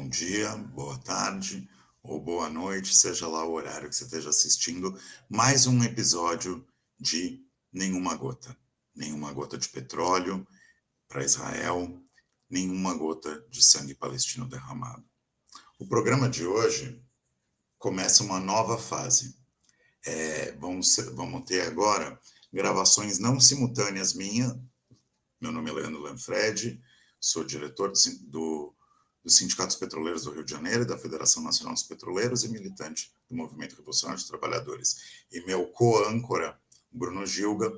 bom dia, boa tarde ou boa noite, seja lá o horário que você esteja assistindo, mais um episódio de Nenhuma Gota. Nenhuma gota de petróleo para Israel, nenhuma gota de sangue palestino derramado. O programa de hoje começa uma nova fase. Vamos ter agora gravações não simultâneas minha. Meu nome é Leandro Lanfredi, sou diretor dos Sindicatos Petroleiros do Rio de Janeiro e da Federação Nacional dos Petroleiros e militante do Movimento Revolucionário de Trabalhadores. E meu co-âncora, Bruno Gilga,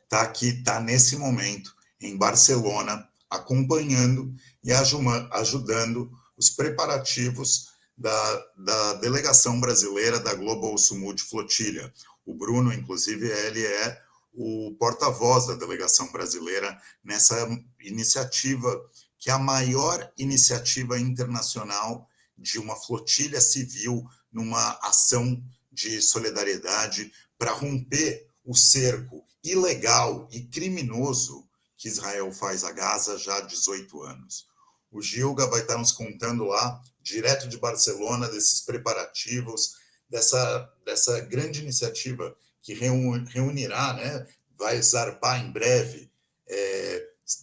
está nesse momento em Barcelona, acompanhando e ajudando os preparativos da delegação brasileira da Global Sumud Flotilha. O Bruno, inclusive, ele é o porta-voz da delegação brasileira nessa iniciativa, que é a maior iniciativa internacional de uma flotilha civil numa ação de solidariedade para romper o cerco ilegal e criminoso que Israel faz a Gaza já há 18 anos. O Gilga vai estar nos contando lá, direto de Barcelona, desses preparativos, dessa grande iniciativa que reunirá, né, vai zarpar em breve,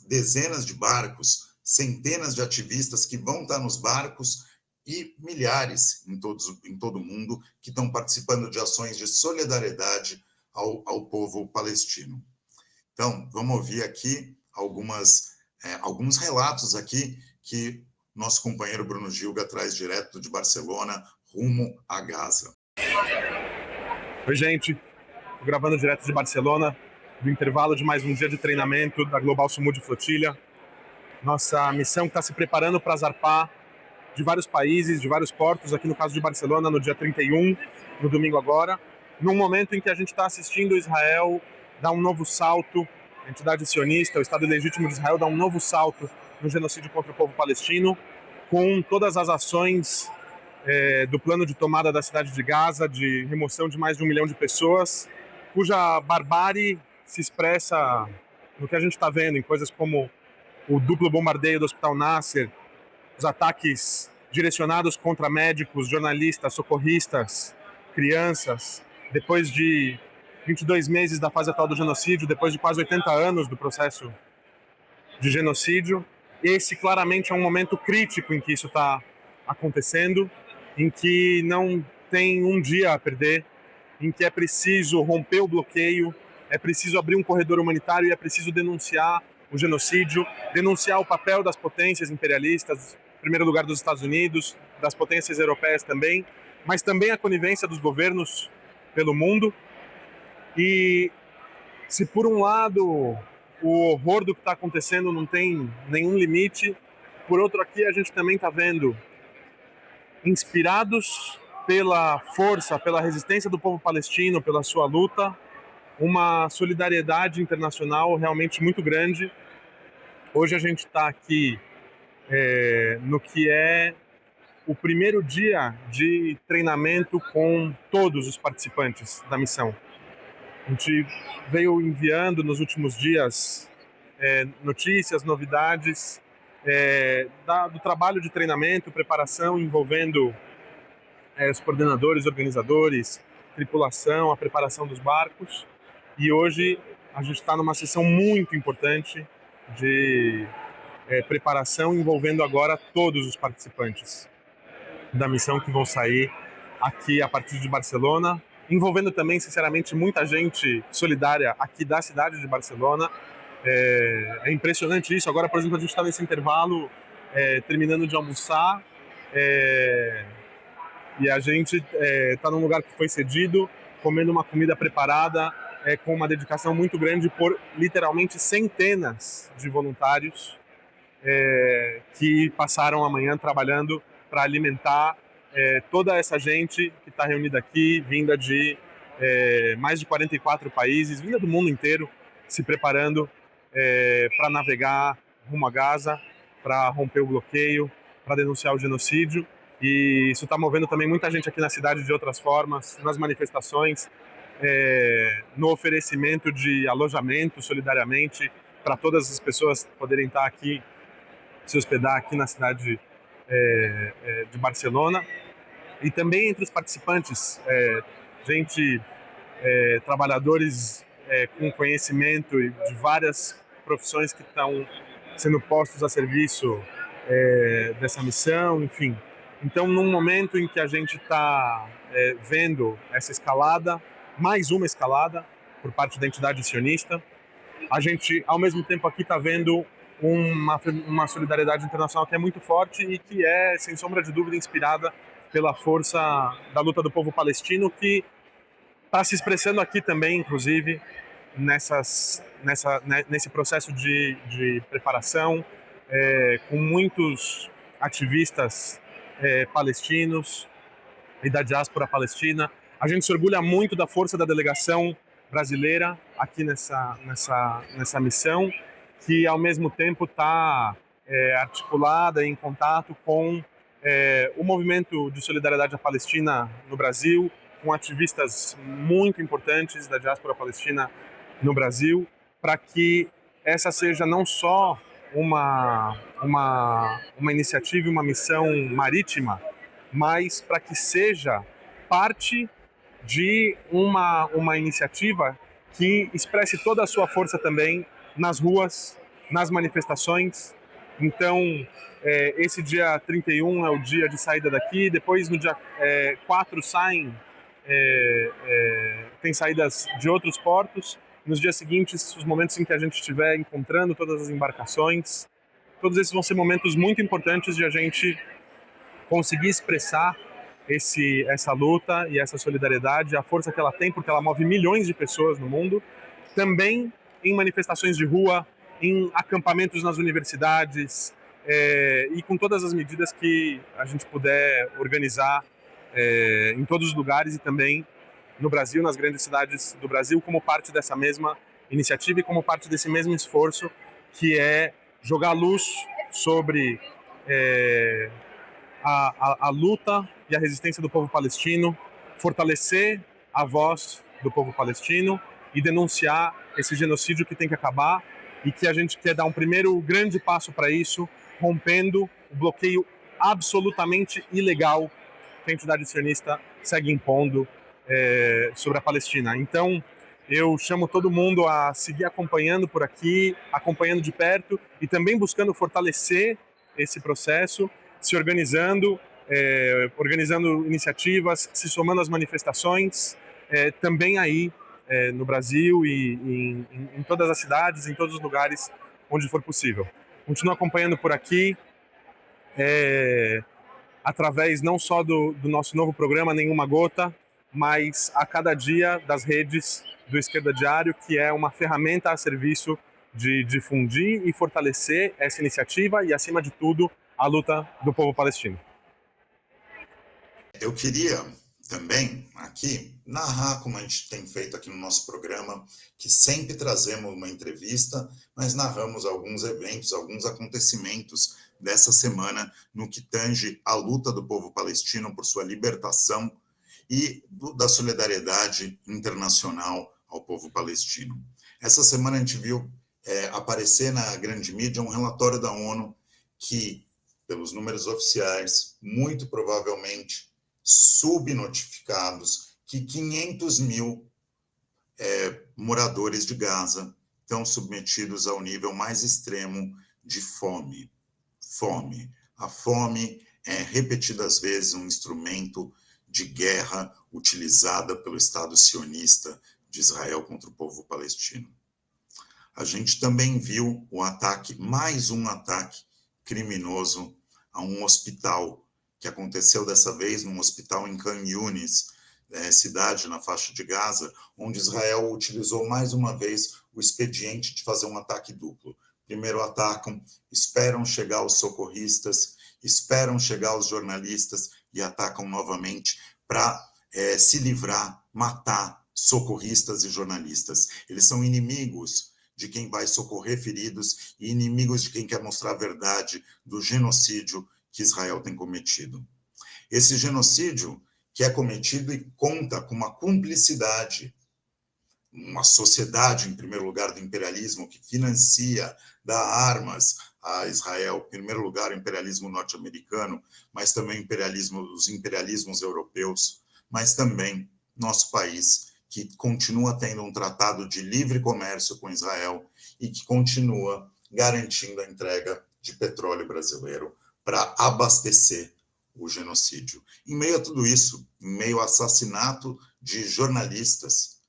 dezenas de barcos, centenas de ativistas que vão estar nos barcos e milhares em todo o mundo que estão participando de ações de solidariedade ao povo palestino. Então, vamos ouvir aqui alguns relatos aqui que nosso companheiro Bruno Gilga traz direto de Barcelona, rumo a Gaza. Oi, gente. Estou gravando direto de Barcelona, do intervalo de mais um dia de treinamento da Global Sumud Flotilha. Nossa missão está se preparando para zarpar de vários países, de vários portos, aqui no caso de Barcelona, no dia 31, no domingo agora, num momento em que a gente está assistindo Israel dar um novo salto, a entidade sionista, o Estado Legítimo de Israel, dar um novo salto no genocídio contra o povo palestino, com todas as ações do plano de tomada da cidade de Gaza, de remoção de mais de 1 milhão de pessoas, cuja barbárie se expressa no que a gente está vendo, em coisas como o duplo bombardeio do Hospital Nasser, os ataques direcionados contra médicos, jornalistas, socorristas, crianças, depois de 22 meses da fase atual do genocídio, depois de quase 80 anos do processo de genocídio. Esse claramente é um momento crítico em que isso está acontecendo, em que não tem um dia a perder, em que é preciso romper o bloqueio, é preciso abrir um corredor humanitário e é preciso denunciar o genocídio, denunciar o papel das potências imperialistas, em primeiro lugar dos Estados Unidos, das potências europeias também, mas também a conivência dos governos pelo mundo. E se por um lado o horror do que está acontecendo não tem nenhum limite, por outro aqui a gente também está vendo, inspirados pela força, pela resistência do povo palestino, pela sua luta, uma solidariedade internacional realmente muito grande. Hoje a gente está aqui no que é o primeiro dia de treinamento com todos os participantes da missão. A gente veio enviando nos últimos dias notícias, novidades do trabalho de treinamento, preparação envolvendo os coordenadores, organizadores, tripulação, a preparação dos barcos. E hoje a gente está numa sessão muito importante de preparação envolvendo agora todos os participantes da missão que vão sair aqui a partir de Barcelona, envolvendo também, sinceramente, muita gente solidária aqui da cidade de Barcelona. É impressionante isso. Agora, por exemplo, a gente está nesse intervalo, terminando de almoçar, e a gente está num lugar que foi cedido, comendo uma comida preparada, com uma dedicação muito grande por literalmente centenas de voluntários que passaram a manhã trabalhando para alimentar toda essa gente que está reunida aqui, vinda de mais de 44 países, vinda do mundo inteiro, se preparando para navegar rumo a Gaza, para romper o bloqueio, para denunciar o genocídio. E isso está movendo também muita gente aqui na cidade de outras formas, nas manifestações, no oferecimento de alojamento solidariamente para todas as pessoas poderem estar aqui, se hospedar aqui na cidade de Barcelona, e também entre os participantes, trabalhadores com conhecimento de várias profissões que estão sendo postos a serviço dessa missão, enfim. Então, num momento em que a gente está vendo essa escalada, mais uma escalada por parte da entidade sionista, a gente, ao mesmo tempo, aqui está vendo uma solidariedade internacional que é muito forte e que é, sem sombra de dúvida, inspirada pela força da luta do povo palestino, que está se expressando aqui também, inclusive, nesse processo de preparação, com muitos ativistas palestinos e da diáspora palestina. A gente se orgulha muito da força da delegação brasileira aqui nessa missão, que ao mesmo tempo está articulada em contato com o movimento de solidariedade à Palestina no Brasil, com ativistas muito importantes da diáspora palestina no Brasil, para que essa seja não só uma iniciativa e uma missão marítima, mas para que seja parte de uma iniciativa que expresse toda a sua força também nas ruas, nas manifestações. Então, esse dia 31 é o dia de saída daqui, depois no dia 4 saem, tem saídas de outros portos, nos dias seguintes, os momentos em que a gente estiver encontrando todas as embarcações, todos esses vão ser momentos muito importantes de a gente conseguir expressar essa luta e essa solidariedade, a força que ela tem, porque ela move milhões de pessoas no mundo, também em manifestações de rua, em acampamentos nas universidades, e com todas as medidas que a gente puder organizar em todos os lugares e também no Brasil, nas grandes cidades do Brasil, como parte dessa mesma iniciativa e como parte desse mesmo esforço, que é jogar luz sobre a luta e a resistência do povo palestino, fortalecer a voz do povo palestino e denunciar esse genocídio que tem que acabar, e que a gente quer dar um primeiro grande passo para isso, rompendo o bloqueio absolutamente ilegal que a entidade sionista segue impondo sobre a Palestina. Então, eu chamo todo mundo a seguir acompanhando por aqui, acompanhando de perto e também buscando fortalecer esse processo, se organizando, organizando iniciativas, se somando às manifestações, também aí no Brasil e em todas as cidades, em todos os lugares onde for possível. Continuo acompanhando por aqui, através não só do nosso novo programa Nenhuma Gota, mas a cada dia das redes do Esquerda Diário, que é uma ferramenta a serviço de difundir e fortalecer essa iniciativa e, acima de tudo, a luta do povo palestino. Eu queria também aqui narrar, como a gente tem feito aqui no nosso programa, que sempre trazemos uma entrevista, mas narramos alguns eventos, alguns acontecimentos dessa semana no que tange a luta do povo palestino por sua libertação e da solidariedade internacional ao povo palestino. Essa semana a gente viu aparecer na grande mídia um relatório da ONU que, pelos números oficiais, muito provavelmente subnotificados, que 500 mil moradores de Gaza estão submetidos ao nível mais extremo de fome. A fome é repetidas vezes um instrumento de guerra utilizada pelo Estado sionista de Israel contra o povo palestino. A gente também viu o ataque, mais um ataque criminoso a um hospital, que aconteceu dessa vez num hospital em Khan Yunis, cidade na faixa de Gaza, onde Israel utilizou mais uma vez o expediente de fazer um ataque duplo. Primeiro atacam, esperam chegar os socorristas, esperam chegar os jornalistas e atacam novamente para se livrar, matar socorristas e jornalistas. Eles são inimigos de quem vai socorrer feridos e inimigos de quem quer mostrar a verdade do genocídio que Israel tem cometido. Esse genocídio que é cometido e conta com uma cumplicidade, uma sociedade, em primeiro lugar, do imperialismo, que financia, dá armas a Israel, em primeiro lugar, o imperialismo norte-americano, mas também os imperialismos europeus, mas também nosso país, que continua tendo um tratado de livre comércio com Israel e que continua garantindo a entrega de petróleo brasileiro para abastecer o genocídio. Em meio a tudo isso, em meio ao assassinato de jornalistas,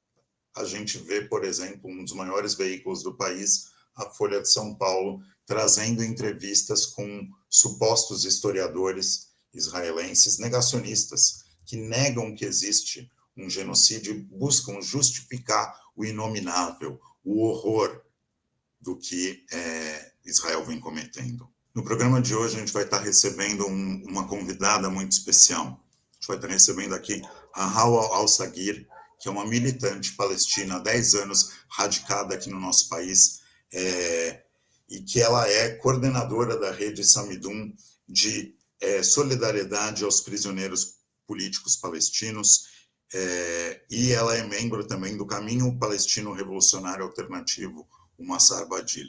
a gente vê, por exemplo, um dos maiores veículos do país, a Folha de São Paulo, trazendo entrevistas com supostos historiadores israelenses negacionistas, que negam que existe um genocídio e buscam justificar o inominável, o horror do que Israel vem cometendo. No programa de hoje, a gente vai estar recebendo uma convidada muito especial. A gente vai estar recebendo aqui a Hawa Al-Saghir, que é uma militante palestina há 10 anos, radicada aqui no nosso país, e que ela é coordenadora da rede Samidum de solidariedade aos prisioneiros políticos palestinos, e ela é membro também do Caminho Palestino Revolucionário Alternativo, o Massar Badil.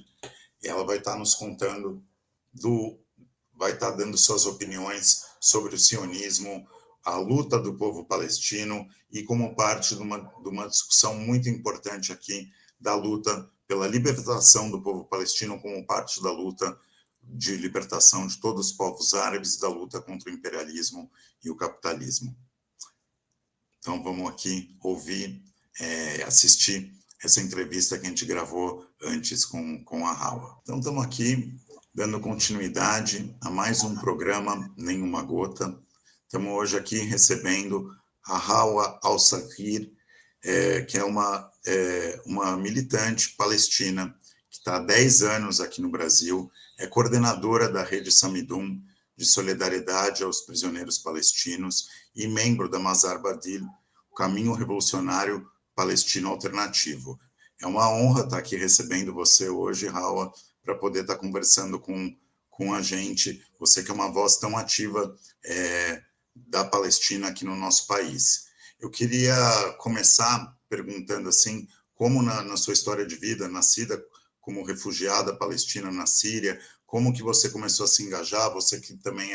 E ela vai estar nos contando, vai estar dando suas opiniões sobre o sionismo, a luta do povo palestino e como parte de uma discussão muito importante aqui da luta pela libertação do povo palestino, como parte da luta de libertação de todos os povos árabes, da luta contra o imperialismo e o capitalismo. Então vamos aqui ouvir, assistir essa entrevista que a gente gravou antes com a Hawa. Então estamos aqui dando continuidade a mais um programa Nenhuma Gota. Estamos hoje aqui recebendo a Hawa Al-Saghir, que é uma militante palestina que está há 10 anos aqui no Brasil, é coordenadora da rede Samidum de solidariedade aos prisioneiros palestinos e membro da Massar Badil, o Caminho Revolucionário Palestino Alternativo. É uma honra estar aqui recebendo você hoje, Hawa, para poder estar conversando com a gente, você que é uma voz tão ativa da Palestina aqui no nosso país. Eu queria começar perguntando assim, como na sua história de vida, nascida como refugiada palestina na Síria, como que você começou a se engajar, você que também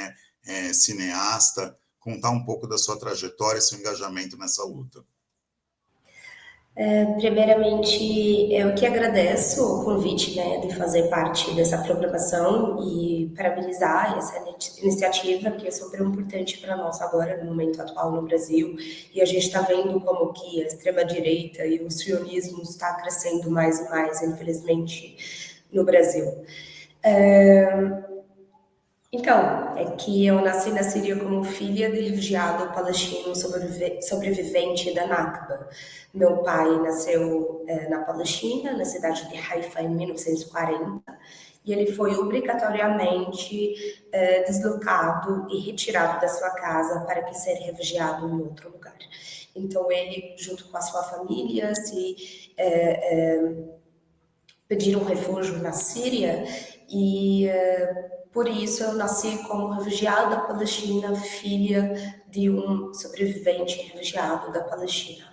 é cineasta, contar um pouco da sua trajetória e seu engajamento nessa luta. Primeiramente, eu que agradeço o convite, de fazer parte dessa programação e parabenizar essa iniciativa que é super importante para nós agora, no momento atual no Brasil. E a gente está vendo como que a extrema-direita e o sionismo está crescendo mais e mais, infelizmente, no Brasil. Então, é que eu nasci na Síria como filha de refugiado palestino sobrevivente da Nakba. Meu pai nasceu na Palestina, na cidade de Haifa, em 1940, e ele foi obrigatoriamente deslocado e retirado da sua casa para que ser refugiado em outro lugar. Então, ele, junto com a sua família, pediram refúgio na Síria e... Por isso, eu nasci como refugiada palestina, filha de um sobrevivente refugiado da Palestina.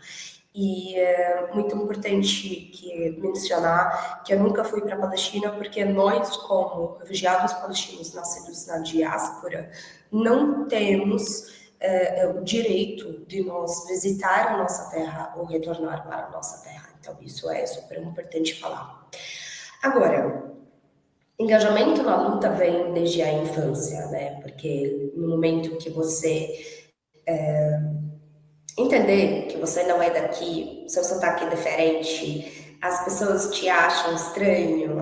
E é muito importante mencionar que eu nunca fui para a Palestina porque nós, como refugiados palestinos nascidos na diáspora, não temos o direito de nós visitar a nossa terra ou retornar para a nossa terra. Então, isso é super importante falar. Agora, engajamento na luta vem desde a infância, porque no momento que você entender que você não é daqui, seu sotaque é diferente, as pessoas te acham estranho,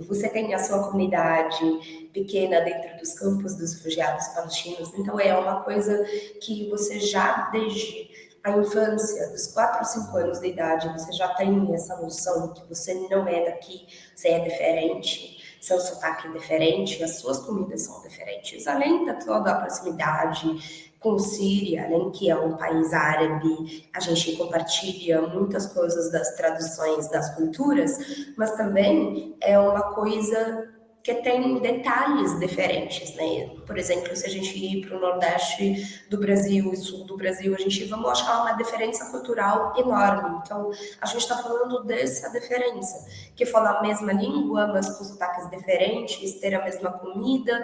você tem a sua comunidade pequena dentro dos campos dos refugiados palestinos, então é uma coisa que você já desde a infância, dos 4 ou 5 anos de idade, você já tem essa noção que você não é daqui, você é diferente, seu sotaque é diferente, as suas comidas são diferentes, além da toda a proximidade com Síria, além que é um país árabe, a gente compartilha muitas coisas das tradições, das culturas, mas também é uma coisa que tem detalhes diferentes, né? Por exemplo, se a gente ir para o Nordeste do Brasil e Sul do Brasil, a gente vai achar uma diferença cultural enorme. Então, a gente está falando dessa diferença, que fala a mesma língua, mas com sotaques diferentes, ter a mesma comida,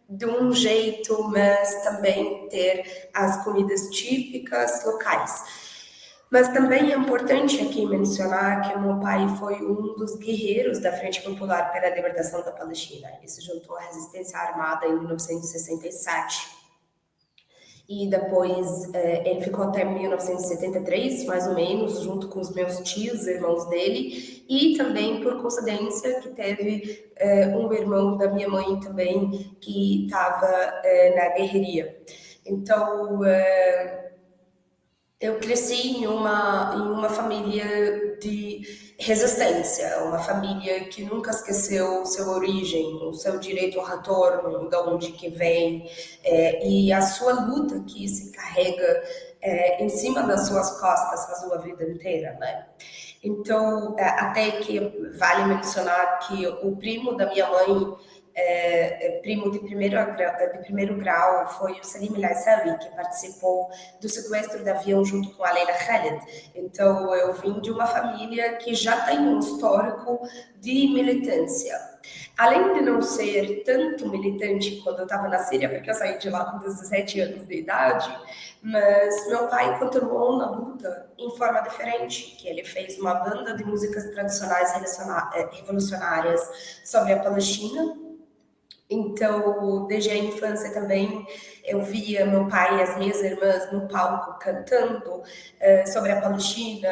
de um jeito, mas também ter as comidas típicas locais. Mas também é importante aqui mencionar que meu pai foi um dos guerreiros da Frente Popular pela Libertação da Palestina. Ele se juntou à resistência armada em 1967. E depois ele ficou até 1973, mais ou menos, junto com os meus tios, irmãos dele, e também, por coincidência, que teve um irmão da minha mãe também que estava na guerrilha. Então, eu cresci em uma família de resistência, uma família que nunca esqueceu sua origem, o seu direito ao retorno, de onde que vem, e a sua luta que se carrega em cima das suas costas a sua vida inteira, né? Então, até que vale mencionar que o primo da minha mãe, primo de primeiro grau, foi o Salim El Aissawi, que participou do sequestro de avião junto com a Leila Khaled. Então, eu vim de uma família que já tem um histórico de militância. Além de não ser tanto militante quando eu estava na Síria, porque eu saí de lá com 17 anos de idade, mas meu pai continuou na luta em forma diferente, que ele fez uma banda de músicas tradicionais revolucionárias sobre a Palestina. Então, desde a infância também, eu via meu pai e as minhas irmãs no palco cantando sobre a Palestina,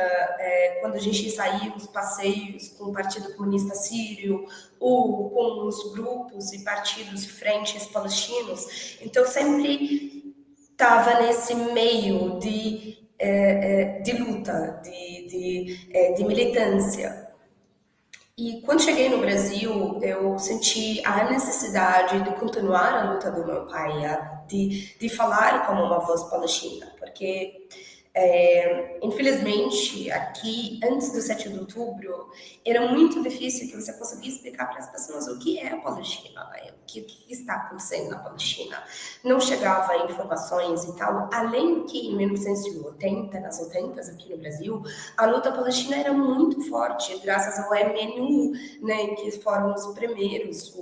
quando a gente saía os passeios com o Partido Comunista Sírio, ou com os grupos e partidos frentes palestinos. Então, sempre estava nesse meio de luta, de militância. E quando cheguei no Brasil, eu senti a necessidade de continuar a luta do meu pai, de falar como uma voz palestina, porque, infelizmente, aqui, antes do 7 de outubro, era muito difícil que você conseguisse explicar para as pessoas o que é a Palestina, né? O que está acontecendo na Palestina. Não chegava informações e tal, além que em 1980, nas 80 aqui no Brasil, a luta palestina era muito forte, graças ao MNU, né, que foram os primeiros,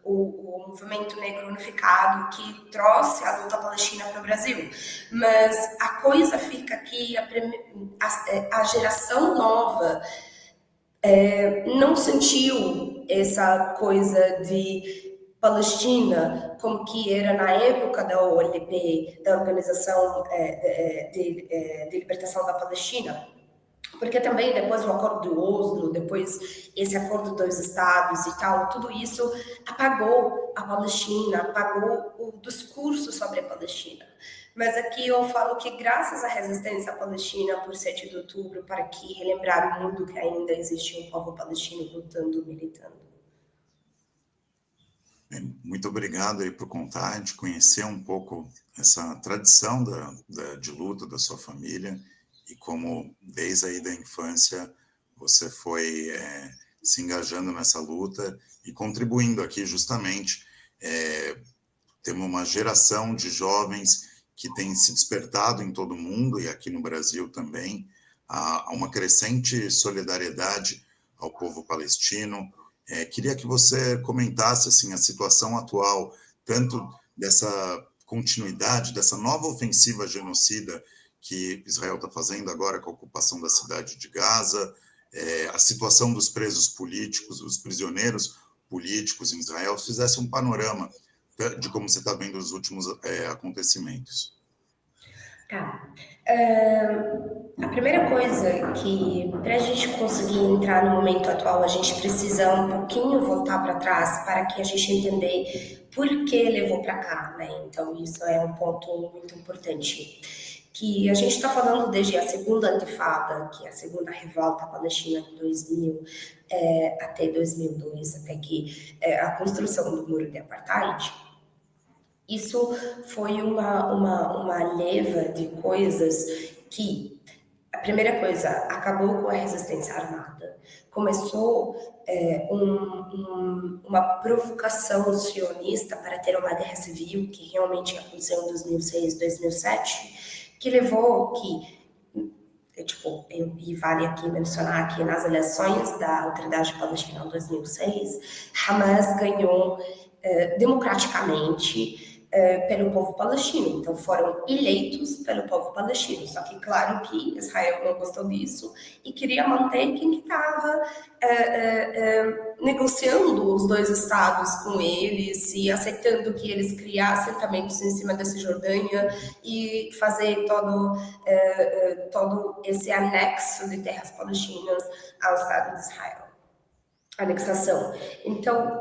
o movimento negro unificado que trouxe a luta palestina para o Brasil. Mas a coisa fica aqui, a geração nova não sentiu essa coisa de Palestina como que era na época da OLP, da Organização de Libertação da Palestina, porque também depois do Acordo de Oslo, depois esse Acordo dos Estados e tal, tudo isso apagou a Palestina, apagou o discurso sobre a Palestina. Mas aqui eu falo que graças à resistência palestina por 7 de outubro, para que relembrar o mundo que ainda existe um povo palestino lutando, militando. Muito obrigado aí por contar, de conhecer um pouco essa tradição de luta da sua família e como desde aí da infância você foi se engajando nessa luta e contribuindo aqui justamente. Temos uma geração de jovens que tem se despertado em todo o mundo e aqui no Brasil também a uma crescente solidariedade ao povo palestino. Queria que você comentasse assim, a situação atual, tanto dessa continuidade, dessa nova ofensiva genocida que Israel está fazendo agora com a ocupação da cidade de Gaza, a situação dos presos políticos, os prisioneiros políticos em Israel, fizesse um panorama de como você está vendo os últimos acontecimentos. Tá. A primeira coisa que, para a gente conseguir entrar no momento atual, a gente precisa um pouquinho voltar para trás para que a gente entender por que levou para cá, né? Então, isso é um ponto muito importante. Que a gente está falando desde a segunda intifada, que é a segunda revolta palestina em 2000 até 2002, até que a construção do muro de apartheid. Isso foi uma leva de coisas que, a primeira coisa, acabou com a resistência armada. Começou uma provocação sionista para ter uma guerra civil, que realmente aconteceu em 2006, 2007, que levou que, e vale aqui mencionar que nas eleições da Autoridade Palestina em 2006, Hamas ganhou democraticamente pelo povo palestino, então foram eleitos pelo povo palestino, só que claro que Israel não gostou disso e queria manter quem estava negociando os dois estados com eles e aceitando que eles criassem assentamentos em cima da Cisjordânia e fazer todo esse anexo de terras palestinas ao Estado de Israel, anexação. Então,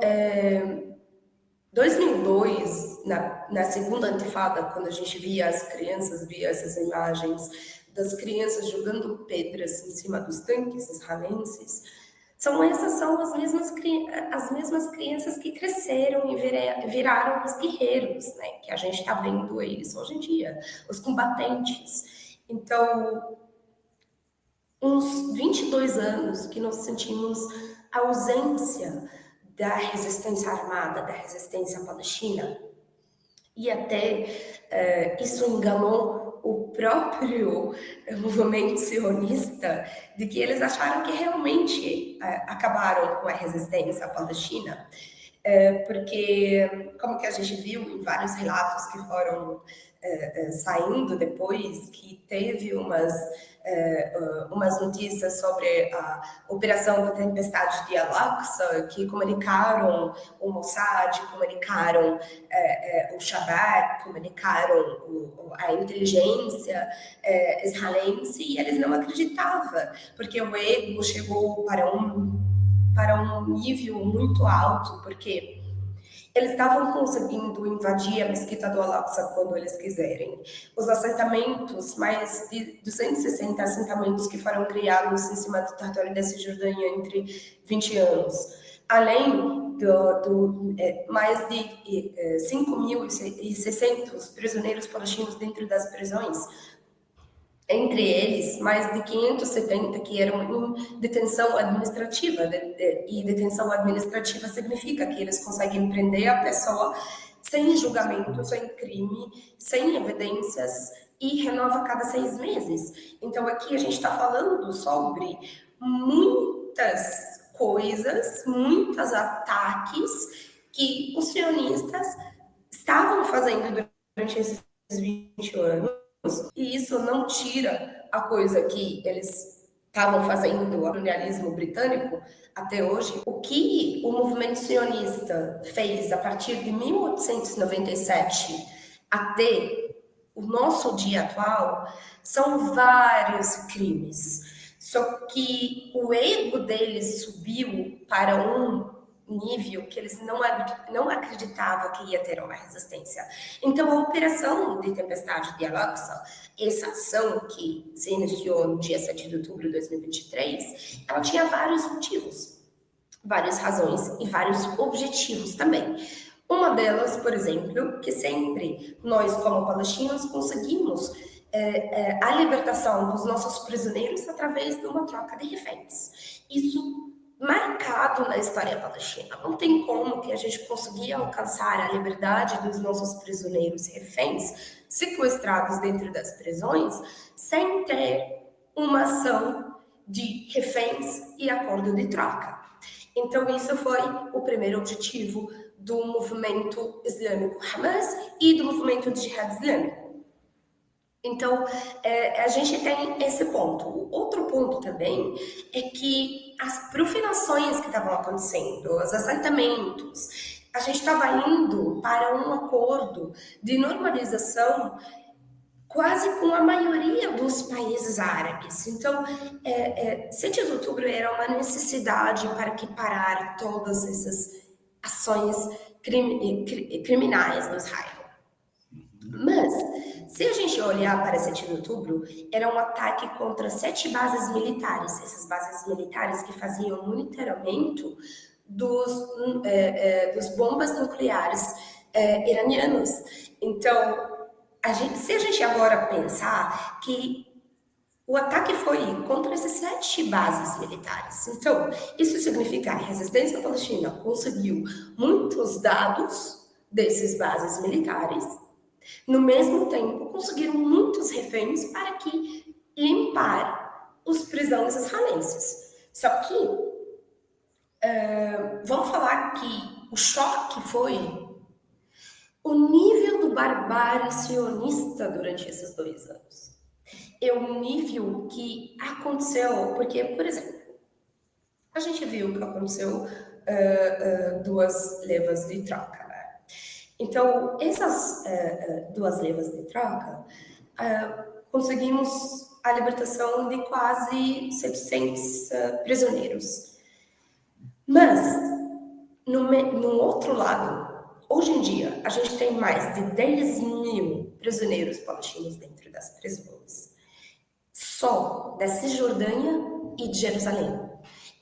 2002, na segunda intifada, quando a gente via essas imagens das crianças jogando pedras em cima dos tanques israelenses, são as mesmas crianças que cresceram e viraram os guerreiros, né? Que a gente está vendo eles hoje em dia, os combatentes. Então, uns 22 anos que nós sentimos a ausência da resistência armada, da resistência palestina, e até isso enganou o próprio movimento sionista de que eles acharam que realmente acabaram com a resistência palestina, porque, como que a gente viu em vários relatos que foram saindo depois, que teve umas notícias sobre a operação da tempestade de Al-Aqsa, que comunicaram o Mossad, comunicaram o Shabak, comunicaram a inteligência israelense, e eles não acreditavam, porque o ego chegou para um nível muito alto, porque eles estavam conseguindo invadir a mesquita do Al-Aqsa quando eles quiserem. Os assentamentos, mais de 260 assentamentos que foram criados em cima do território da Cisjordânia entre 20 anos, além mais de 5.600 prisioneiros palestinos dentro das prisões, entre eles, mais de 570 que eram em detenção administrativa. E detenção administrativa significa que eles conseguem prender a pessoa sem julgamento, sem crime, sem evidências, e renova a cada 6 meses. Então, aqui a gente está falando sobre muitas coisas, muitos ataques que os sionistas estavam fazendo durante esses 20 anos. E isso não tira a coisa que eles estavam fazendo, o colonialismo britânico, até hoje. O que o movimento sionista fez a partir de 1897 até o nosso dia atual são vários crimes. Só que o ego deles subiu para um nível que eles não acreditavam que ia ter uma resistência. Então, a operação de tempestade de Al-Aqsa, essa ação que se iniciou no dia 7 de outubro de 2023, ela tinha vários motivos, várias razões e vários objetivos também. Uma delas, por exemplo, que sempre nós, como palestinos, conseguimos a libertação dos nossos prisioneiros através de uma troca de reféns. Isso marcado na história palestina. Não tem como que a gente conseguia alcançar a liberdade dos nossos prisioneiros reféns sequestrados dentro das prisões sem ter uma ação de reféns e acordo de troca. Então, isso foi o primeiro objetivo do movimento islâmico Hamas e do movimento de Jihad Islâmico. Então, a gente tem esse ponto. O outro ponto também é que as profanações que estavam acontecendo, os assentamentos, a gente estava indo para um acordo de normalização quase com a maioria dos países árabes. Então, 7 de outubro era uma necessidade para que parar todas essas ações criminais no Israel. Mas, se a gente olhar para 7 de outubro, era um ataque contra 7 bases militares. Essas bases militares que faziam monitoramento dos bombas nucleares iranianas. Então, se a gente agora pensar que o ataque foi contra essas 7 bases militares. Então, isso significa que a resistência palestina conseguiu muitos dados dessas bases militares. No mesmo tempo, conseguiram muitos reféns para que limpar os prisões israelenses. Só que, vamos falar que o choque foi o nível do barbárie sionista durante esses 2 anos. É um nível que aconteceu, porque, por exemplo, a gente viu que aconteceu 2 levas de troca, né? Então, essas 2 levas de troca, conseguimos a libertação de quase 700 prisioneiros. Mas, no outro lado, hoje em dia, a gente tem mais de 10 mil prisioneiros palestinos dentro das prisões, só da Cisjordânia e de Jerusalém.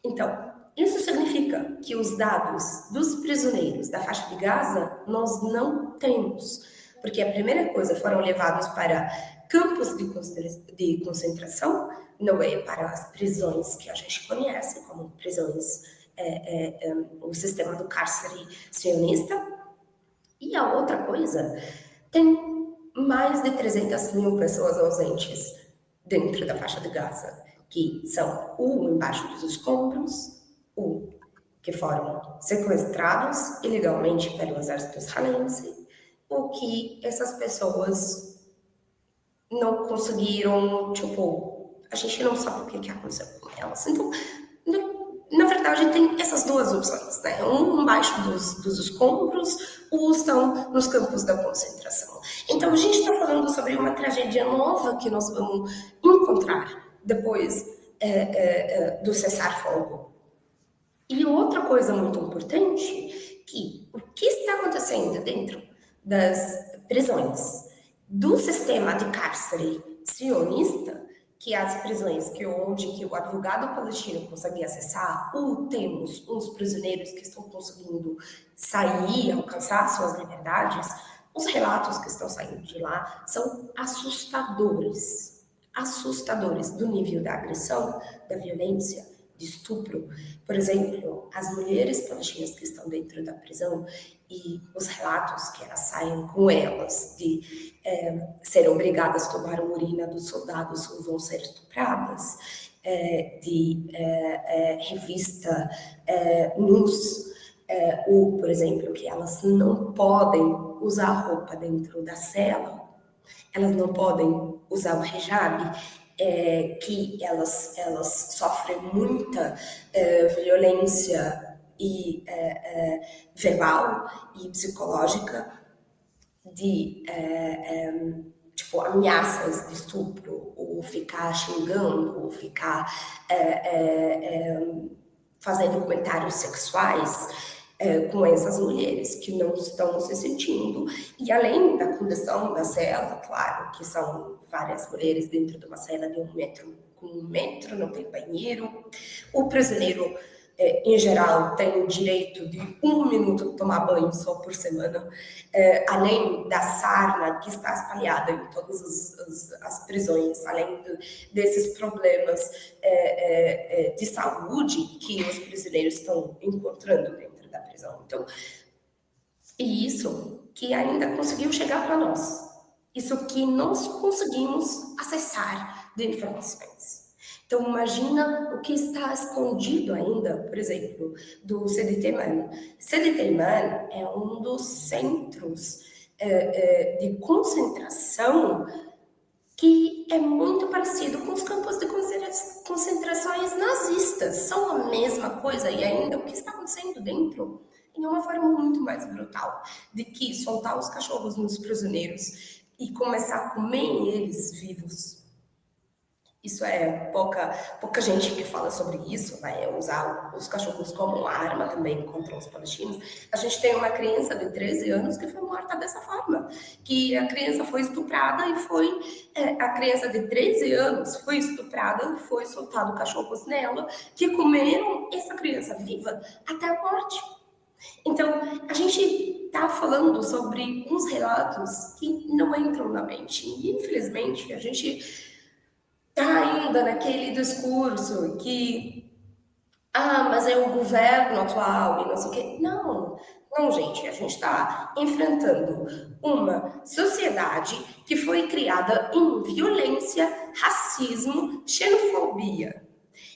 Então, isso significa que os dados dos prisioneiros da faixa de Gaza nós não temos, porque a primeira coisa foram levados para campos de concentração, não é para as prisões que a gente conhece como prisões, o sistema do cárcere sionista. E a outra coisa, tem mais de 300 mil pessoas ausentes dentro da faixa de Gaza, que são embaixo dos escombros, que foram sequestrados ilegalmente pelo exército israelense, ou que essas pessoas não conseguiram, a gente não sabe o que aconteceu com elas. Então, na verdade, tem essas 2 opções, né? Embaixo dos escombros, ou estão nos campos da concentração. Então, a gente está falando sobre uma tragédia nova que nós vamos encontrar depois do cessar-fogo. E outra coisa muito importante, que o que está acontecendo dentro das prisões do sistema de cárcere sionista, que as prisões onde o advogado palestino consegue acessar, ou temos uns prisioneiros que estão conseguindo sair, alcançar suas liberdades, os relatos que estão saindo de lá são assustadores do nível da agressão, da violência, de estupro. Por exemplo, as mulheres palestinas que estão dentro da prisão e os relatos que elas saem com elas de serem obrigadas a tomar a urina dos soldados ou vão ser estupradas, de revista nus, ou, por exemplo, que elas não podem usar roupa dentro da cela, elas não podem usar o hijab, que elas sofrem muita violência e verbal e psicológica, de ameaças de estupro, ou ficar xingando, ou ficar fazendo comentários sexuais com essas mulheres que não estão se sentindo. E além da condição da cela, claro, que são várias mulheres dentro de uma cela de 1 metro com 1 metro, não tem banheiro. O prisioneiro, em geral, tem direito de 1 minuto de tomar banho só por semana, além da sarna que está espalhada em todas as prisões, além desses problemas de saúde que os prisioneiros estão encontrando dentro da prisão. Então, e isso que ainda conseguiu chegar para nós, isso que nós conseguimos acessar de informações. Então, imagina o que está escondido ainda, por exemplo, do CDT-MAN. CDT-MAN é um dos centros de concentração que é muito parecido com os campos de concentrações nazistas. São a mesma coisa, e ainda o que está acontecendo dentro em uma forma muito mais brutal, de que soltar os cachorros nos prisioneiros e começar a comer eles vivos. Isso pouca gente que fala sobre isso, vai usar os cachorros como arma também contra os palestinos. A gente tem uma criança de 13 anos que foi morta dessa forma, que a criança foi estuprada e a criança de 13 anos foi estuprada e foi soltado cachorros nela, que comeram essa criança viva até a morte. Então, a gente está falando sobre uns relatos que não entram na mente. E, infelizmente, a gente está ainda naquele discurso que, mas é o governo atual e não sei o quê. Não, não, gente, a gente está enfrentando uma sociedade que foi criada em violência, racismo, xenofobia.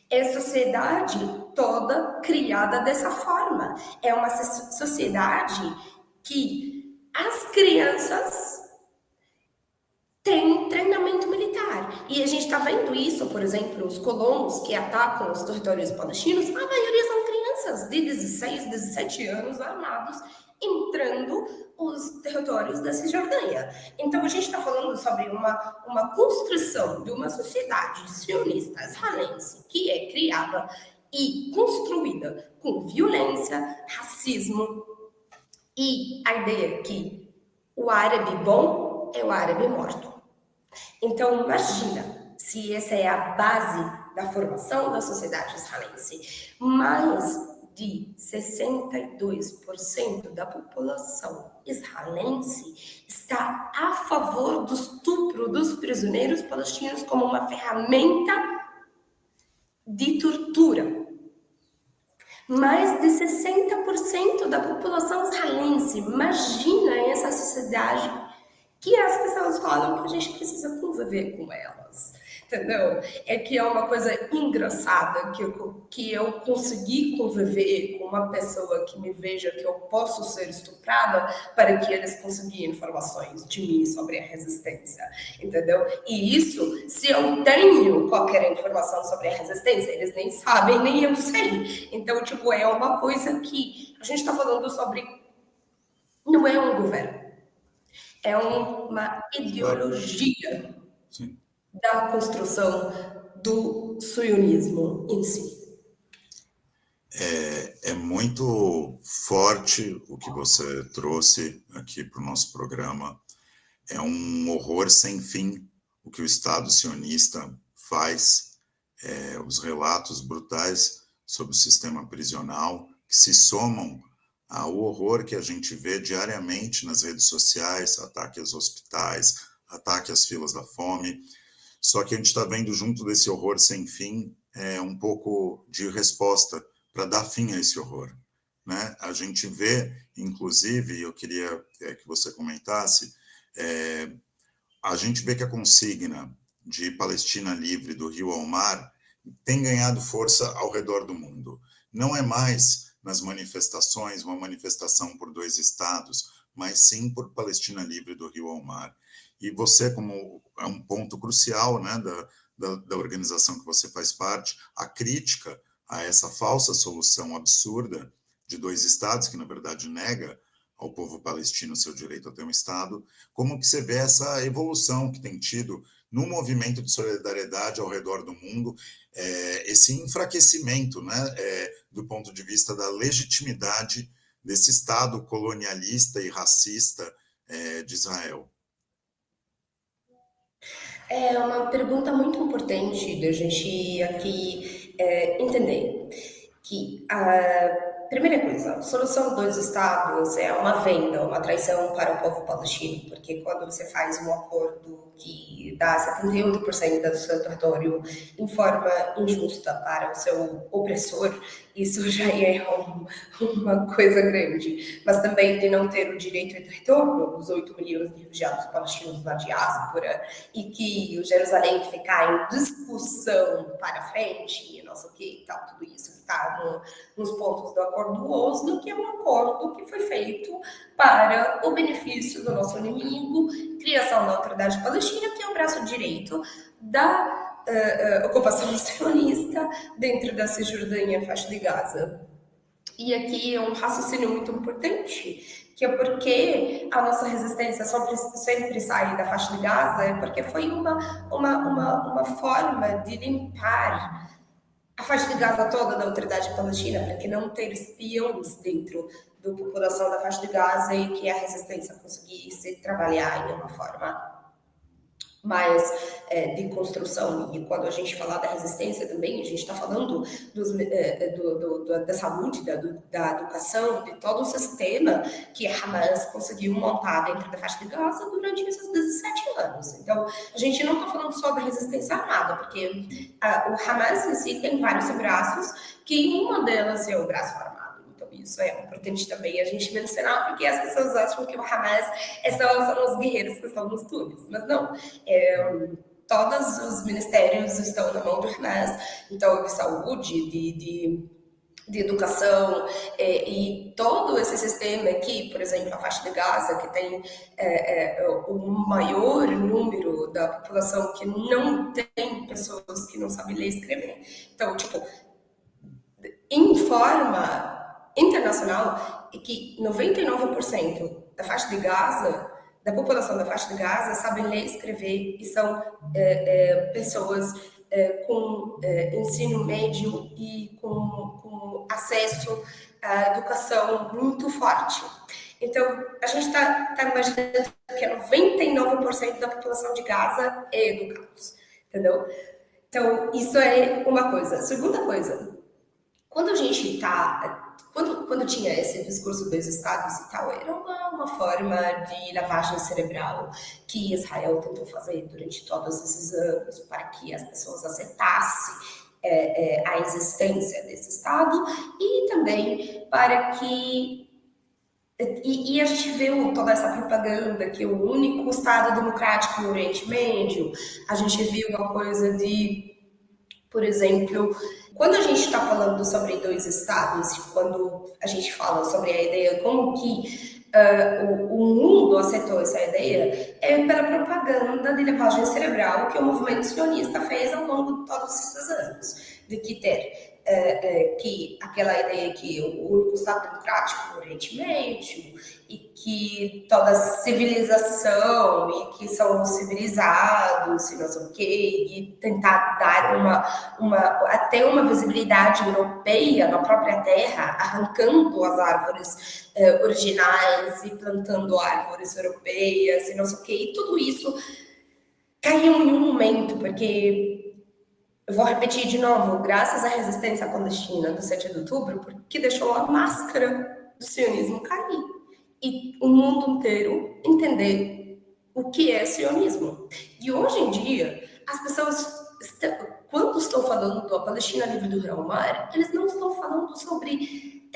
É a sociedade toda criada dessa forma. É uma sociedade que as crianças têm treinamento militar. E a gente está vendo isso, por exemplo, os colonos que atacam os territórios palestinos, a maioria são crianças de 16, 17 anos armados entrando os territórios da Cisjordânia. Então, a gente está falando sobre uma construção de uma sociedade sionista israelense que é criada e construída com violência, racismo e a ideia que o árabe bom é o árabe morto. Então, imagina se essa é a base da formação da sociedade israelense. Mais de 62% da população israelense está a favor do estupro dos prisioneiros palestinos como uma ferramenta de tortura. Mais de 60% da população israelense, imagina essa sociedade que as pessoas falam que a gente precisa conviver com elas, entendeu? É que é uma coisa engraçada que eu consegui conviver com uma pessoa que me veja que eu posso ser estuprada para que eles conseguissem informações de mim sobre a resistência, entendeu? E isso, se eu tenho qualquer informação sobre a resistência, eles nem sabem, nem eu sei. Então, tipo, é uma coisa que a gente está falando sobre... Não é um governo. É uma ideologia Sim. da construção do sionismo em si. É muito forte o que você trouxe aqui para o nosso programa. É um horror sem fim o que o Estado sionista faz, os relatos brutais sobre o sistema prisional, que se somam ao horror que a gente vê diariamente nas redes sociais, ataque aos hospitais, ataque às filas da fome. Só que a gente está vendo junto desse horror sem fim um pouco de resposta para dar fim a esse horror, né? A gente vê, inclusive, eu queria que você comentasse, a gente vê que a consigna de Palestina livre do rio ao mar tem ganhado força ao redor do mundo. Não é mais nas manifestações, uma manifestação por 2 estados, mas sim por Palestina livre do rio ao mar. E você, como é um ponto crucial, né, da organização que você faz parte, a crítica a essa falsa solução absurda de 2 estados, que na verdade nega ao povo palestino seu direito a ter um estado, como que você vê essa evolução que tem tido no movimento de solidariedade ao redor do mundo, esse enfraquecimento, né, do ponto de vista da legitimidade desse Estado colonialista e racista de Israel? É uma pergunta muito importante da gente aqui entender que a primeira coisa, a solução 2 estados é uma venda, uma traição para o povo palestino, porque quando você faz um acordo que dá 78% do seu território em forma injusta para o seu opressor, isso já é uma coisa grande. Mas também de não ter o direito de retorno dos 8 milhões de refugiados palestinos na diáspora e que o Jerusalém ficar em discussão para frente, não sei o que e tal, tudo isso que está nos pontos do acordo do Oslo, que é um acordo que foi feito para o benefício do nosso inimigo, criação da Autoridade Palestina, que é o braço direito da ocupação sionista dentro da Cisjordânia e faixa de Gaza. E aqui é um raciocínio muito importante, que é porque a nossa resistência sempre sai da faixa de Gaza, é porque foi uma forma de limpar a faixa de Gaza toda da Autoridade Palestina, para que não ter espiões dentro da população da faixa de Gaza e que a resistência conseguisse trabalhar em uma forma mais de construção. E quando a gente falar da resistência também, a gente está falando da saúde, da educação, de todo o sistema que a Hamas conseguiu montar dentro da faixa de Gaza durante esses 17 anos. Então, a gente não está falando só da resistência armada, porque o Hamas em si tem vários braços, que uma delas é o braço armado. Então, isso é importante também a gente mencionar, porque as pessoas acham que o Hamas são os guerreiros que estão nos túneis, mas não. Todos os ministérios estão na mão do Hamas, então, de saúde, de educação, e todo esse sistema aqui, por exemplo, a faixa de Gaza, que tem o maior número da população que não tem pessoas que não sabem ler e escrever. Então, tipo, em forma internacional, é que 99% da faixa de Gaza, da população da faixa de Gaza, sabem ler e escrever e são pessoas com ensino médio e com acesso à educação muito forte. Então, a gente está imaginando que 99% da população de Gaza é educados, entendeu? Então, isso é uma coisa. Segunda coisa, quando a gente quando tinha esse discurso dos estados e tal, era uma forma de lavagem cerebral que Israel tentou fazer durante todos esses anos para que as pessoas aceitassem a existência desse estado e também para que... E a gente viu toda essa propaganda que é o único estado democrático no Oriente Médio, a gente viu a coisa de, por exemplo... Quando a gente está falando sobre dois estados, quando a gente fala sobre a ideia como que o mundo aceitou essa ideia, é pela propaganda de lavagem cerebral que o movimento sionista fez ao longo de todos esses anos, de que ter que aquela ideia que o único estado democrático no Oriente Médio e que toda civilização e que são civilizados e não sei o quê, e tentar dar até uma visibilidade europeia na própria terra, arrancando as árvores originais e plantando árvores europeias e não sei o quê, e tudo isso caiu em um momento, porque eu vou repetir de novo, graças à resistência clandestina do 7 de outubro, porque deixou a máscara do sionismo cair. E o mundo inteiro entender o que é sionismo. E hoje em dia, as pessoas, quando estão falando da Palestina livre do Rio ao Mar, eles não estão falando sobre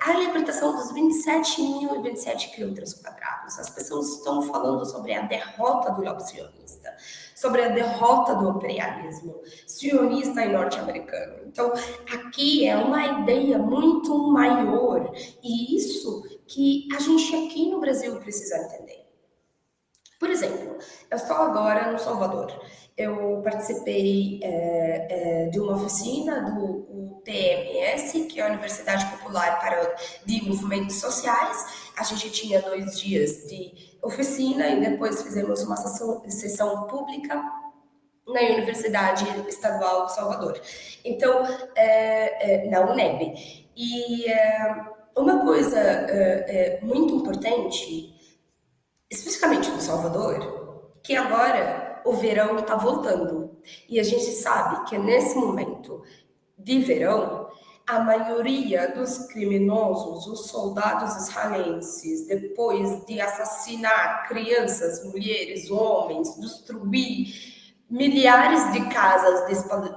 a libertação dos 27.027 quilômetros quadrados. As pessoas estão falando sobre a derrota do lobby sionista, sobre a derrota do imperialismo sionista e norte-americano. Então, aqui é uma ideia muito maior, e isso que a gente aqui no Brasil precisa entender. Por exemplo, eu estou agora no Salvador. Eu participei de uma oficina do UPMS, que é a Universidade Popular de Movimentos Sociais. A gente tinha 2 dias de oficina e depois fizemos uma sessão pública na Universidade Estadual de Salvador. Então, na UNEB. E uma coisa muito importante, especificamente no Salvador, que agora o verão está voltando. E a gente sabe que nesse momento de verão, a maioria dos criminosos, os soldados israelenses, depois de assassinar crianças, mulheres, homens, destruir milhares de casas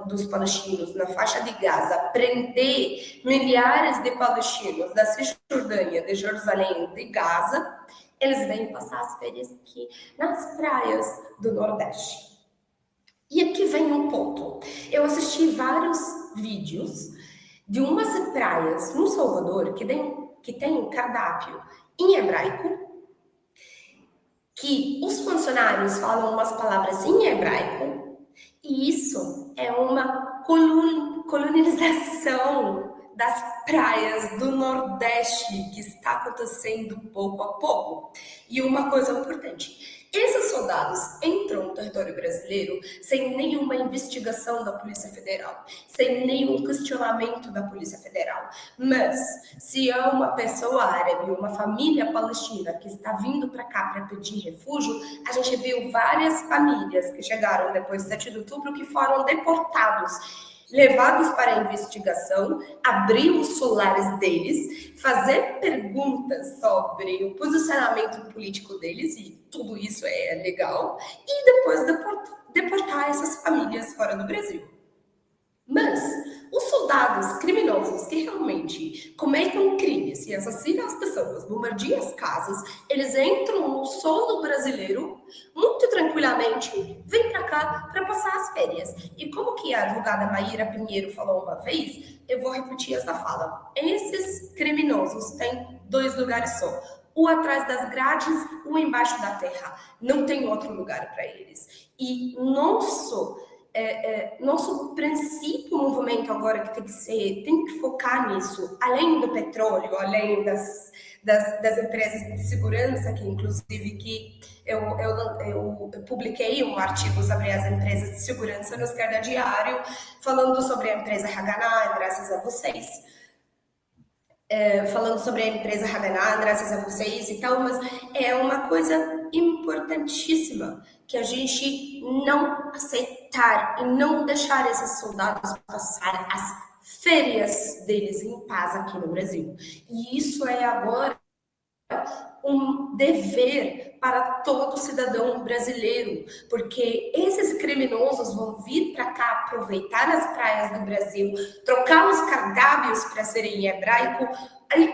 dos palestinos na faixa de Gaza, prender milhares de palestinos da Cisjordânia, de Jerusalém, de Gaza, eles vêm passar as férias aqui nas praias do Nordeste. E aqui vem um ponto. Eu assisti vários vídeos de umas praias no Salvador que tem um cardápio em hebraico, que os funcionários falam umas palavras em hebraico, e isso é uma colonização das praias do Nordeste que está acontecendo pouco a pouco. E uma coisa importante, esses soldados entram no território brasileiro sem nenhuma investigação da Polícia Federal, sem nenhum questionamento da Polícia Federal. Mas, se é uma pessoa árabe, uma família palestina que está vindo para cá para pedir refúgio, a gente viu várias famílias que chegaram depois de 7 de outubro que foram deportados. levados para a investigação, abrir os celulares deles, fazer perguntas sobre o posicionamento político deles, e tudo isso é legal, e depois deportar essas famílias fora do Brasil. Mas os soldados criminosos que realmente cometem crimes e assassinam as pessoas, bombardeam as casas, eles entram no solo brasileiro muito tranquilamente, vêm para cá para passar as férias. E como que a advogada Maíra Pinheiro falou uma vez, eu vou repetir essa fala. Esses criminosos têm 2 lugares só. O atrás das grades, o embaixo da terra. Não tem outro lugar para eles. E nosso princípio movimento agora que tem que focar nisso, além do petróleo, além das empresas de segurança, que inclusive que eu publiquei um artigo sobre as empresas de segurança no Esquerda Diário, falando sobre a empresa Haganah, graças a vocês. Falando sobre a empresa Haganah, graças a vocês e tal, mas é uma coisa importantíssima que a gente não aceitar e não deixar esses soldados passar as férias deles em paz aqui no Brasil. E isso é agora um dever para todo cidadão brasileiro, porque esses criminosos vão vir para cá aproveitar as praias do Brasil, trocar os cardápios para serem em hebraico,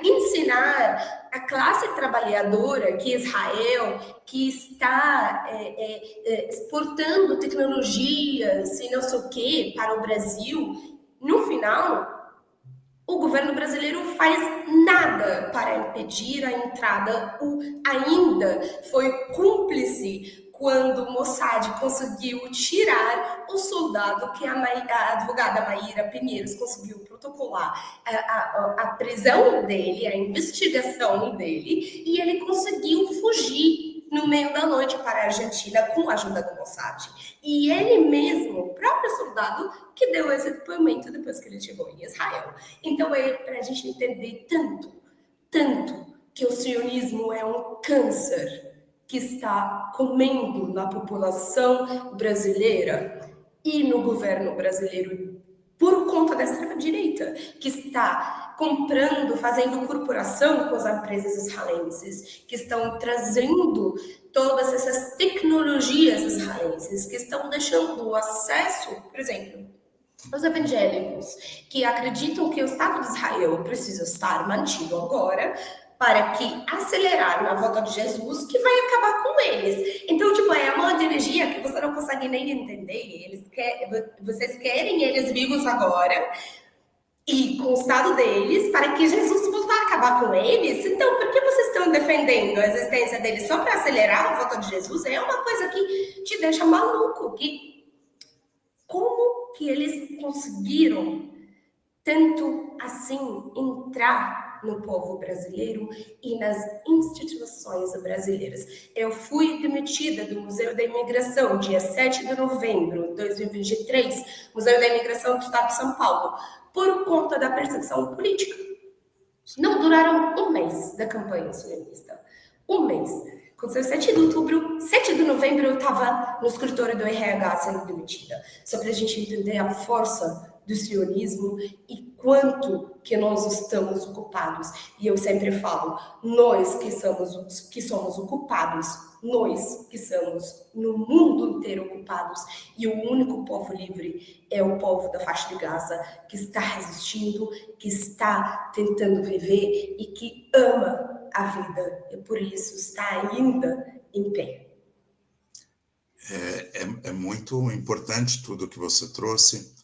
ensinar a classe trabalhadora que Israel, que está exportando tecnologias e não sei o que para o Brasil. No final, o governo brasileiro faz nada para impedir a entrada, ou ainda foi cúmplice quando o Mossad conseguiu tirar o soldado que a advogada Maíra Pinheiros conseguiu protocolar a prisão dele, a investigação dele, e ele conseguiu fugir no meio da noite para a Argentina com a ajuda do Mossad. E ele mesmo, o próprio soldado, que deu esse depoimento depois que ele chegou em Israel. Então, é para a gente entender tanto que o sionismo é um câncer que está comendo na população brasileira e no governo brasileiro por conta da extrema-direita, que está comprando, fazendo corporação com as empresas israelenses, que estão trazendo todas essas tecnologias israelenses, que estão deixando o acesso, por exemplo, aos evangélicos, que acreditam que o Estado de Israel precisa estar mantido agora, para que acelerar na volta de Jesus, que vai acabar com eles. Então, é uma ideologia que você não consegue nem entender. Vocês querem eles vivos agora, e com o Estado deles, para que Jesus volte a acabar com eles. Então, por que vocês estão defendendo a existência deles só para acelerar a volta de Jesus? É uma coisa que te deixa maluco. Como que eles conseguiram tanto assim entrar no povo brasileiro e nas instituições brasileiras? Eu fui demitida do Museu da Imigração, dia 7 de novembro de 2023, Museu da Imigração do Estado de São Paulo, por conta da perseguição política. Não duraram um mês da campanha sionista. Um mês. Aconteceu 7 de outubro, 7 de novembro eu estava no escritório do RH sendo demitida. Só para a gente entender a força do sionismo e quanto que nós estamos ocupados. E eu sempre falo, nós que somos ocupados, nós que somos no mundo inteiro ocupados, e o único povo livre é o povo da faixa de Gaza, que está resistindo, que está tentando viver e que ama a vida, e por isso está ainda em pé. É muito importante tudo que você trouxe,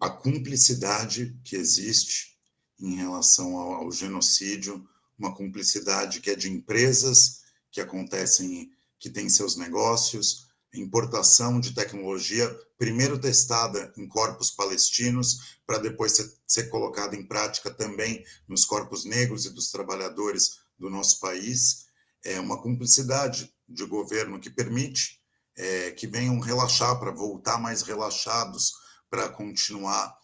a cumplicidade que existe em relação ao genocídio, uma cumplicidade que é de empresas que acontecem, que têm seus negócios, importação de tecnologia, primeiro testada em corpos palestinos, para depois ser colocada em prática também nos corpos negros e dos trabalhadores do nosso país. É uma cumplicidade de governo que permite que venham relaxar, para voltar mais relaxados, para continuar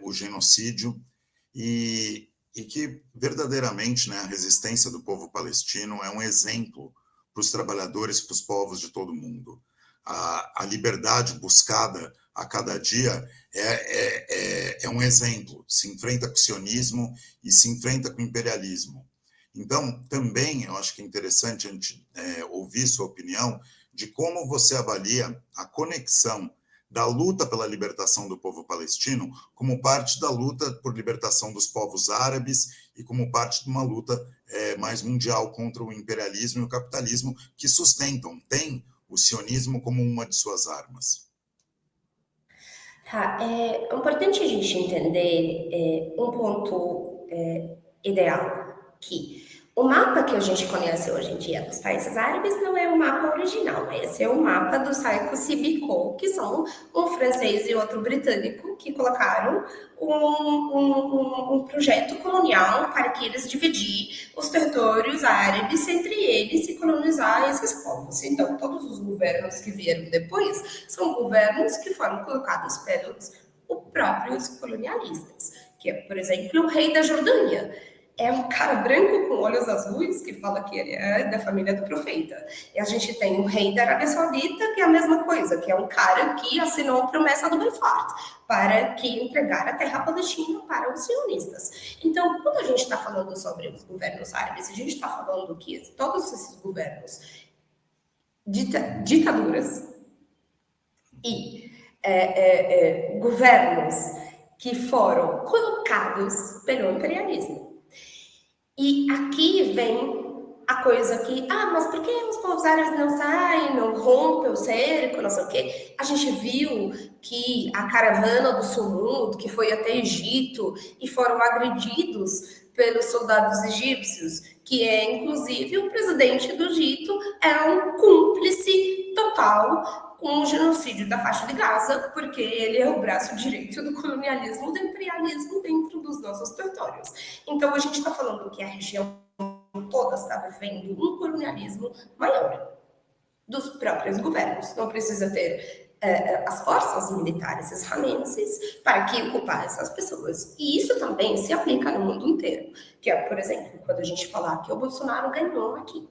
o genocídio, e que verdadeiramente, né, a resistência do povo palestino é um exemplo para os trabalhadores, para os povos de todo o mundo. A liberdade buscada a cada dia é um exemplo, se enfrenta com o sionismo e se enfrenta com o imperialismo. Então, também eu acho que é interessante a gente ouvir sua opinião de como você avalia a conexão da luta pela libertação do povo palestino como parte da luta por libertação dos povos árabes e como parte de uma luta mais mundial contra o imperialismo e o capitalismo que tem o sionismo como uma de suas armas. Tá, é importante a gente entender um ponto ideal, que o mapa que a gente conhece hoje em dia dos países árabes não é o mapa original, esse é o mapa do Sykes-Picot, que são um francês e outro britânico que colocaram um projeto colonial para que eles dividir os territórios árabes entre eles e colonizar esses povos. Então, todos os governos que vieram depois são governos que foram colocados pelos próprios colonialistas, que é, por exemplo, o rei da Jordânia. É um cara branco com olhos azuis que fala que ele é da família do profeta. E a gente tem o rei da Arábia Saudita, que é a mesma coisa, que é um cara que assinou a promessa do Belfort para que entregar a terra palestina para os sionistas. Então, quando a gente está falando sobre os governos árabes, a gente está falando que todos esses governos, ditaduras e governos que foram colocados pelo imperialismo. E aqui vem a coisa que, mas por que os povos árabes não saem, não rompem o cerco, não sei o quê? A gente viu que a caravana do Sumud, que foi até Egito, e foram agredidos pelos soldados egípcios, que é, inclusive, o presidente do Egito era um cúmplice total com o genocídio da faixa de Gaza, porque ele é o braço direito do colonialismo, do imperialismo dentro dos nossos territórios. Então, a gente está falando que a região toda está vivendo um colonialismo maior dos próprios governos. Não precisa ter as forças militares israelenses para que ocupar essas pessoas. E isso também se aplica no mundo inteiro. Que é, por exemplo, quando a gente falar que o Bolsonaro ganhou aqui.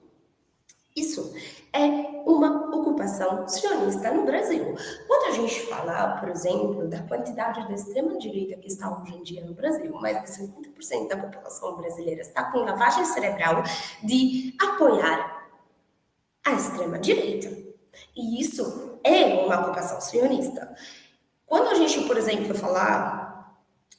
Isso é uma ocupação sionista no Brasil. Quando a gente fala, por exemplo, da quantidade da extrema-direita que está hoje em dia no Brasil, mais de 50% da população brasileira está com lavagem cerebral de apoiar a extrema-direita. E isso é uma ocupação sionista. Quando a gente, por exemplo, falar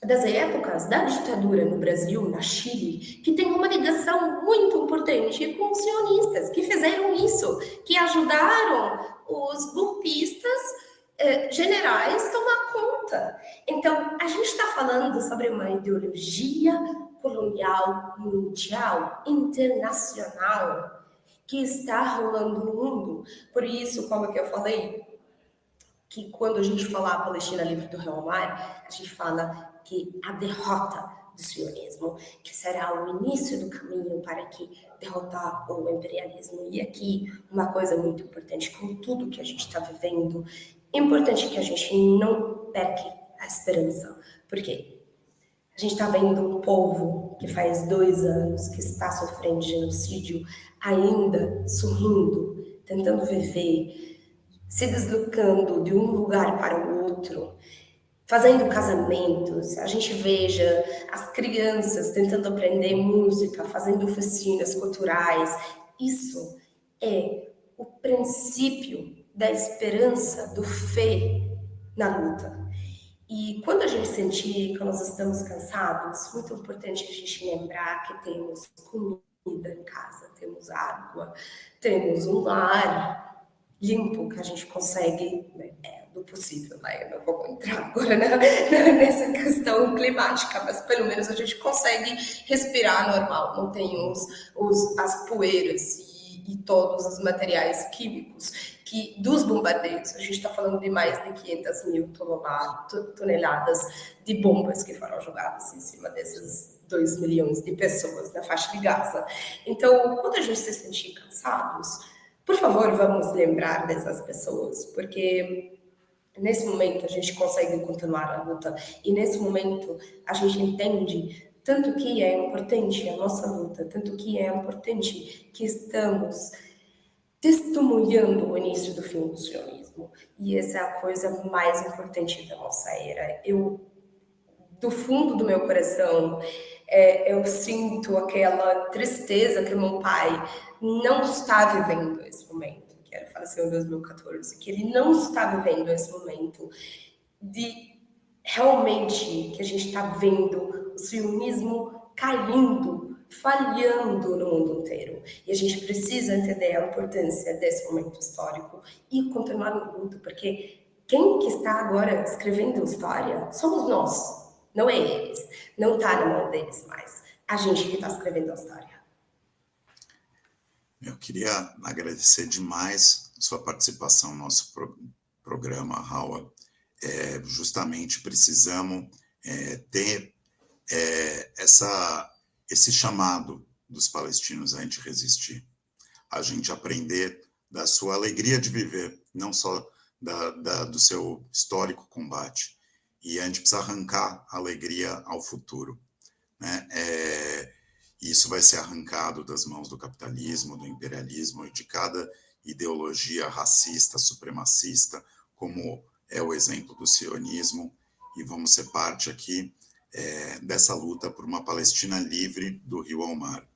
das épocas da ditadura no Brasil, na Chile, que tem uma ligação muito importante com os sionistas, que fizeram isso, que ajudaram os golpistas generais a tomar conta. Então, a gente está falando sobre uma ideologia colonial mundial, internacional, que está rolando no mundo. Por isso, como que eu falei, que quando a gente fala a Palestina livre do Rio ao Mar, a gente fala que a derrota do sionismo, que será o início do caminho para que derrotar o imperialismo. E aqui, uma coisa muito importante, com tudo que a gente está vivendo, é importante que a gente não perca a esperança. Por quê? A gente está vendo um povo que faz 2 anos que está sofrendo genocídio, ainda sorrindo, tentando viver, se deslocando de um lugar para o outro, fazendo casamentos. A gente veja as crianças tentando aprender música, fazendo oficinas culturais. Isso é o princípio da esperança, do fé na luta. E quando a gente sentir que nós estamos cansados, muito importante a gente lembrar que temos comida em casa, temos água, temos um lar limpo que a gente consegue, do possível, né? Eu não vou entrar agora nessa questão climática, mas pelo menos a gente consegue respirar normal, não tem as poeiras e todos os materiais químicos que dos bombardeios. A gente está falando de mais de 500 mil toneladas de bombas que foram jogadas em cima desses 2 milhões de pessoas na faixa de Gaza. Então, quando a gente se sentir cansados, por favor, vamos lembrar dessas pessoas, porque nesse momento a gente consegue continuar a luta e nesse momento a gente entende tanto que é importante a nossa luta, tanto que é importante que estamos testemunhando o início do fim do sionismo. E essa é a coisa mais importante da nossa era. Do fundo do meu coração, eu sinto aquela tristeza que meu pai não está vivendo esse momento, que ele faleceu em 2014, que ele não está vivendo esse momento de realmente que a gente está vendo o sionismo caindo, falhando no mundo inteiro. E a gente precisa entender a importância desse momento histórico e continuar no luto, porque quem que está agora escrevendo história somos nós, não é eles. Não está na mão deles mais. A gente que está escrevendo a história. Eu queria agradecer demais sua participação no nosso programa, Raua. Justamente precisamos ter esse chamado dos palestinos a gente resistir, a gente aprender da sua alegria de viver, não só do seu histórico combate, e a gente precisa arrancar a alegria ao futuro, né? Isso vai ser arrancado das mãos do capitalismo, do imperialismo e de cada ideologia racista, supremacista, como é o exemplo do sionismo, e vamos ser parte aqui dessa luta por uma Palestina livre do rio ao mar.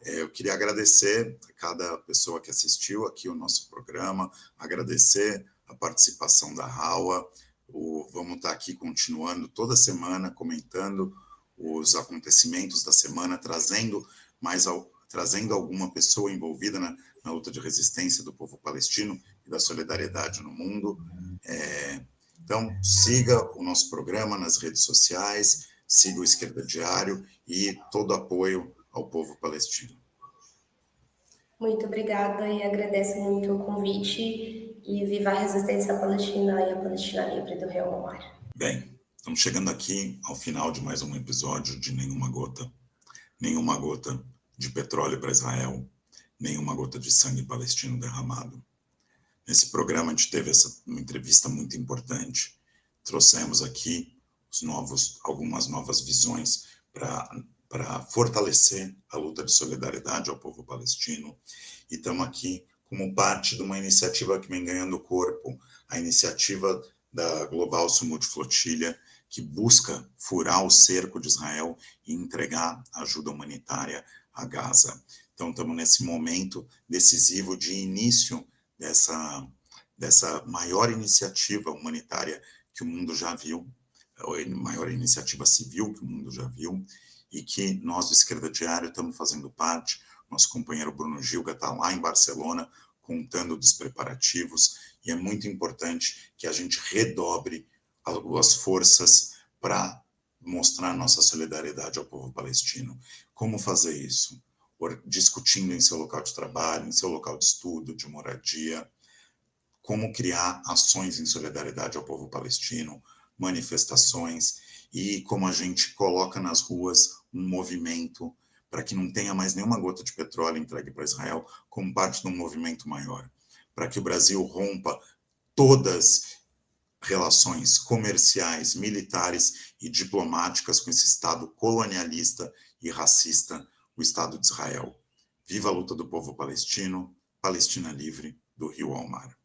Eu queria agradecer a cada pessoa que assistiu aqui o nosso programa, agradecer a participação da Raua. Vamos estar aqui continuando toda semana, comentando os acontecimentos da semana, trazendo alguma pessoa envolvida na luta de resistência do povo palestino e da solidariedade no mundo. Então, siga o nosso programa nas redes sociais, siga o Esquerda Diário e todo apoio ao povo palestino. Muito obrigada e agradeço muito o convite e viva a resistência palestina e a Palestina livre do rio ao mar. Bem, estamos chegando aqui ao final de mais um episódio de Nenhuma Gota de petróleo para Israel, nenhuma gota de sangue palestino derramado. Nesse programa a gente teve uma entrevista muito importante, trouxemos aqui algumas novas visões para fortalecer a luta de solidariedade ao povo palestino, e estamos aqui como parte de uma iniciativa que vem ganhando corpo, a iniciativa da Global Sumud Flotilha, que busca furar o cerco de Israel e entregar ajuda humanitária a Gaza. Então estamos nesse momento decisivo de início dessa maior iniciativa humanitária que o mundo já viu, a maior iniciativa civil que o mundo já viu, e que nós do Esquerda Diário estamos fazendo parte. Nosso companheiro Bruno Gilga está lá em Barcelona contando dos preparativos, e é muito importante que a gente redobre as forças para mostrar nossa solidariedade ao povo palestino. Como fazer isso? Discutindo em seu local de trabalho, em seu local de estudo, de moradia, como criar ações em solidariedade ao povo palestino, manifestações, e como a gente coloca nas ruas um movimento para que não tenha mais nenhuma gota de petróleo entregue para Israel, como parte de um movimento maior, para que o Brasil rompa todas relações comerciais, militares e diplomáticas com esse Estado colonialista e racista, o Estado de Israel. Viva a luta do povo palestino, Palestina livre do rio ao mar.